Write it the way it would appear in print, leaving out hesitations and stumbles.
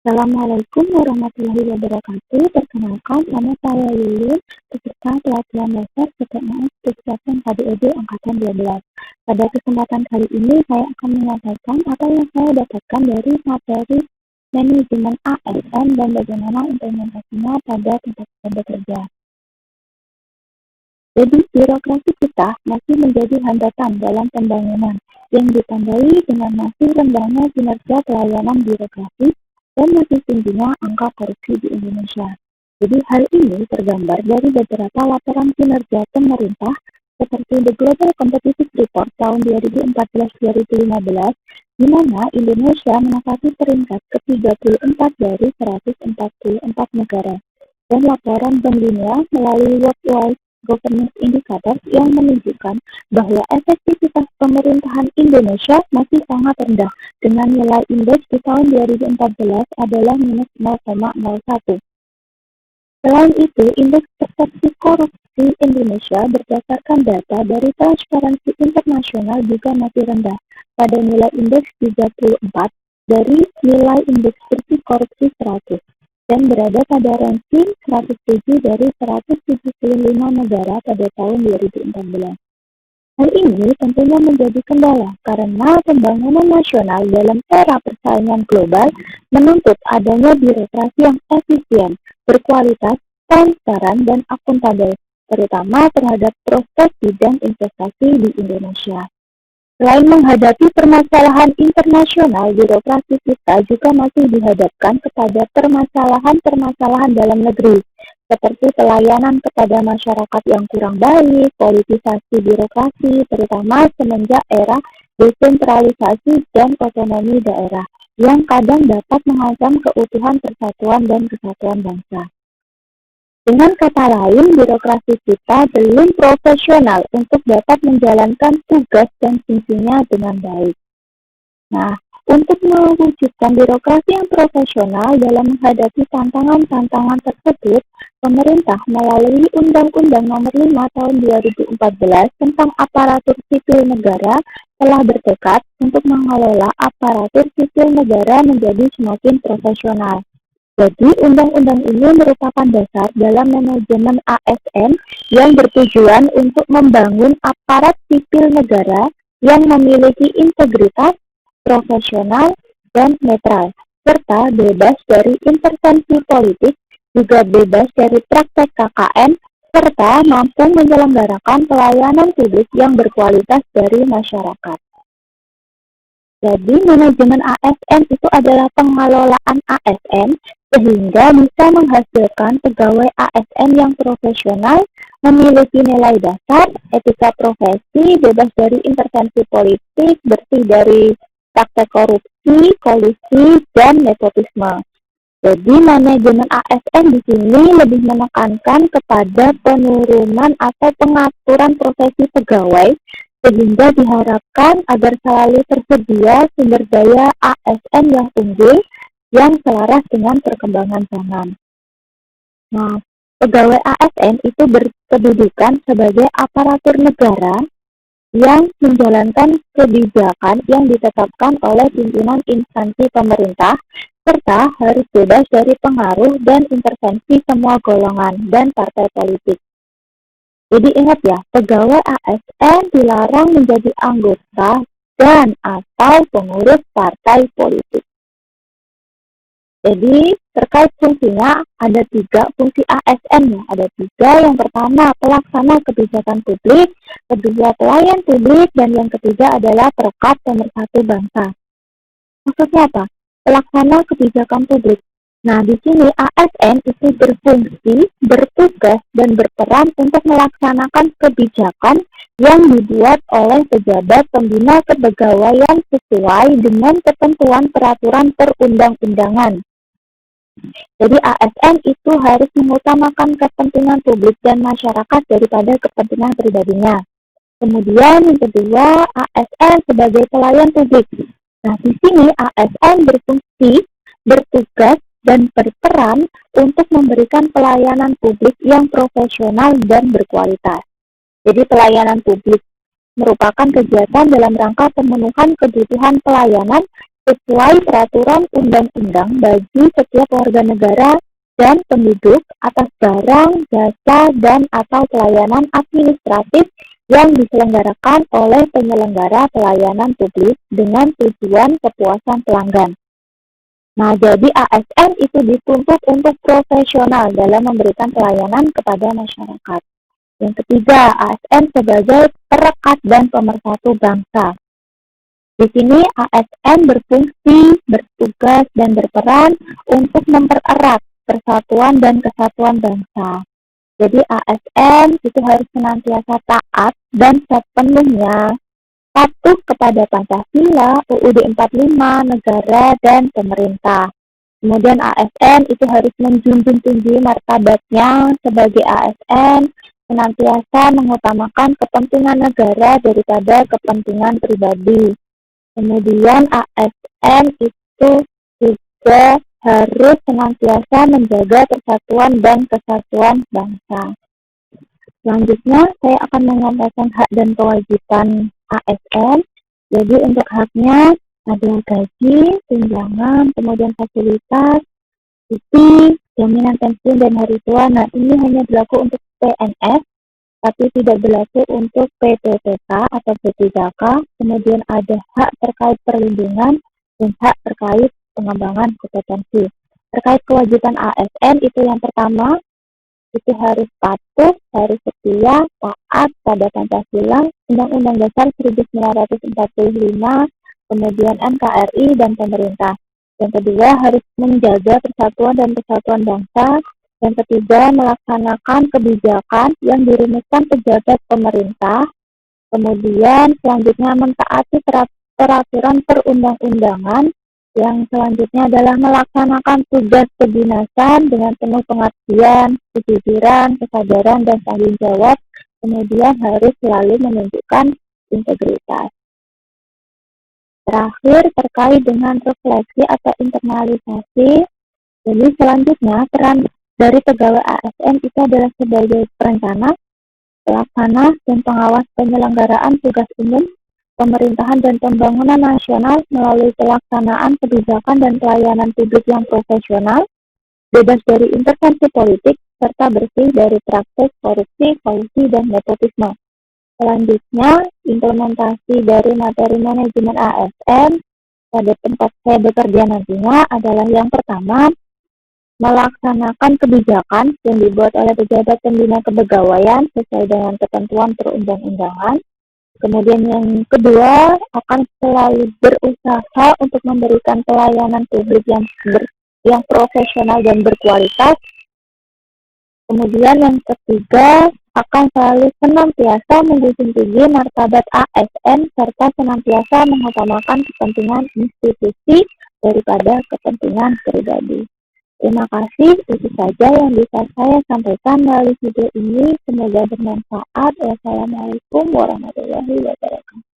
Assalamualaikum warahmatullahi wabarakatuh. Perkenalkan, nama saya Yuyun, peserta pelatihan dasar PTNS Kesehatan KDED Angkatan 12. Pada kesempatan kali ini, saya akan menyampaikan apa yang saya dapatkan dari materi manajemen ASN dan bagaimana implementasinya pada tempat kita bekerja. Jadi, birokrasi kita masih menjadi hambatan dalam pembangunan yang ditandai dengan masih rendahnya kinerja pelayanan birokrasi dan masih tingginya angka korupsi di Indonesia. Jadi hal ini tergambar dari beberapa laporan kinerja pemerintah seperti The Global Competitive Report tahun 2014-2015, di mana Indonesia menempati peringkat ke-34 dari 144 negara, dan laporan Bank Dunia melalui Worldwide Governance Indicators yang menunjukkan bahwa efektivitas pemerintahan Indonesia masih sangat rendah dengan nilai indeks di tahun 2014 adalah minus 0,01. Selain itu, indeks persepsi korupsi Indonesia berdasarkan data dari Transparansi Internasional juga masih rendah pada nilai indeks 34 dari nilai indeks bersih korupsi 100 dan berada pada ranking 107 dari 175 negara pada tahun 2014. Hal ini tentunya menjadi kendala karena pembangunan nasional dalam era persaingan global menuntut adanya birokrasi yang efisien, berkualitas, transparan, dan akuntabel, terutama terhadap proses bidang investasi di Indonesia. Selain menghadapi permasalahan internasional, birokrasi kita juga masih dihadapkan kepada permasalahan-permasalahan dalam negeri, seperti pelayanan kepada masyarakat yang kurang baik, politisasi birokrasi, terutama semenjak era desentralisasi dan otonomi daerah, yang kadang dapat mengancam keutuhan persatuan dan kesatuan bangsa. Dengan kata lain, birokrasi kita belum profesional untuk dapat menjalankan tugas dan fungsinya dengan baik. Nah, untuk mewujudkan birokrasi yang profesional dalam menghadapi tantangan-tantangan tersebut, pemerintah melalui Undang-Undang Nomor 5 Tahun 2014 tentang Aparatur Sipil Negara telah bertekad untuk mengelola aparatur sipil negara menjadi semakin profesional. Jadi, undang-undang ini merupakan dasar dalam manajemen ASN yang bertujuan untuk membangun aparat sipil negara yang memiliki integritas, profesional, dan netral, serta bebas dari intervensi politik, juga bebas dari praktek KKN, serta mampu menyelenggarakan pelayanan publik yang berkualitas dari masyarakat. Jadi, manajemen ASN itu adalah pengelolaan ASN sehingga bisa menghasilkan pegawai ASN yang profesional, memiliki nilai dasar, etika profesi, bebas dari intervensi politik, bersih dari praktek korupsi, kolusi, dan nepotisme. Jadi, manajemen ASN di sini lebih menekankan kepada penurunan atau pengaturan profesi pegawai sehingga diharapkan agar selalu tersedia sumber daya ASN yang unggul yang selaras dengan perkembangan zaman. Nah, pegawai ASN itu berkedudukan sebagai aparatur negara yang menjalankan kebijakan yang ditetapkan oleh pimpinan instansi pemerintah, serta harus bebas dari pengaruh dan intervensi semua golongan dan partai politik. Jadi ingat ya, pegawai ASN dilarang menjadi anggota dan atau pengurus partai politik. Jadi terkait fungsinya ada 3 fungsi ASN ya. Ada 3, yang pertama pelaksana kebijakan publik, kedua pelayan publik, dan yang ketiga adalah perekat pemersatu bangsa. Maksudnya apa? Pelaksana kebijakan publik. Nah, di sini ASN itu berfungsi, bertugas, dan berperan untuk melaksanakan kebijakan yang dibuat oleh pejabat pembina kepegawaian sesuai dengan ketentuan peraturan perundang-undangan. Jadi ASN itu harus mengutamakan kepentingan publik dan masyarakat daripada kepentingan pribadinya. Kemudian yang kedua, ASN sebagai pelayan publik. Nah, di sini ASN berfungsi, bertugas, dan berperan untuk memberikan pelayanan publik yang profesional dan berkualitas. Jadi pelayanan publik merupakan kegiatan dalam rangka pemenuhan kebutuhan pelayanan sesuai peraturan undang-undang bagi setiap warga negara dan penduduk atas barang, jasa, dan atau pelayanan administratif yang diselenggarakan oleh penyelenggara pelayanan publik dengan tujuan kepuasan pelanggan. Nah, jadi ASN itu dituntut untuk profesional dalam memberikan pelayanan kepada masyarakat. Yang ketiga, ASN sebagai perekat dan pemersatu bangsa. Di sini ASN berfungsi, bertugas, dan berperan untuk mempererat persatuan dan kesatuan bangsa. Jadi ASN itu harus senantiasa taat dan sepenuhnya patuh kepada Pancasila, UUD 45, negara, dan pemerintah. Kemudian ASN itu harus menjunjung tinggi martabatnya sebagai ASN, senantiasa mengutamakan kepentingan negara daripada kepentingan pribadi. Kemudian ASN itu juga harus senantiasa menjaga persatuan dan kesatuan bangsa. Selanjutnya, saya akan menyampaikan hak dan kewajiban ASN. Jadi untuk haknya ada gaji, tunjangan, kemudian fasilitas, cuti, jaminan pensiun dan hari tua. Nah, ini hanya berlaku untuk PNS, tapi tidak berlaku untuk PPPK atau P3K. Kemudian ada hak terkait perlindungan dan hak terkait pengembangan kompetensi. Terkait kewajiban ASN itu yang pertama, itu harus patuh, harus setia, taat pada Pancasila, Undang-Undang Dasar 1945, kemudian NKRI dan pemerintah. Yang kedua, harus menjaga persatuan dan kesatuan bangsa. Yang ketiga, melaksanakan kebijakan yang dirumuskan pejabat pemerintah. Kemudian selanjutnya mentaati peraturan perundang-undangan. Yang selanjutnya adalah melaksanakan tugas kedinasan dengan penuh pengabdian, kejujuran, kesadaran, dan tanggung jawab. Kemudian harus selalu menunjukkan integritas. Terakhir, terkait dengan refleksi atau internalisasi. Jadi selanjutnya, peran dari pegawai ASN itu adalah sebagai perencana, pelaksana, dan pengawas penyelenggaraan tugas umum, pemerintahan dan pembangunan nasional melalui pelaksanaan kebijakan dan pelayanan publik yang profesional, bebas dari intervensi politik, serta bersih dari praktik korupsi, kolusi, dan nepotisme. Selanjutnya, implementasi dari materi manajemen ASN pada tempat saya bekerja nantinya adalah yang pertama, melaksanakan kebijakan yang dibuat oleh pejabat pembina kepegawaian sesuai dengan ketentuan perundang-undangan. Kemudian yang kedua, akan selalu berusaha untuk memberikan pelayanan publik yang profesional dan berkualitas. Kemudian yang ketiga, akan selalu senantiasa menjunjung tinggi martabat ASN serta senantiasa mengutamakan kepentingan institusi daripada kepentingan pribadi. Terima kasih, itu saja yang bisa saya sampaikan melalui video ini. Semoga bermanfaat. Wassalamualaikum warahmatullahi wabarakatuh.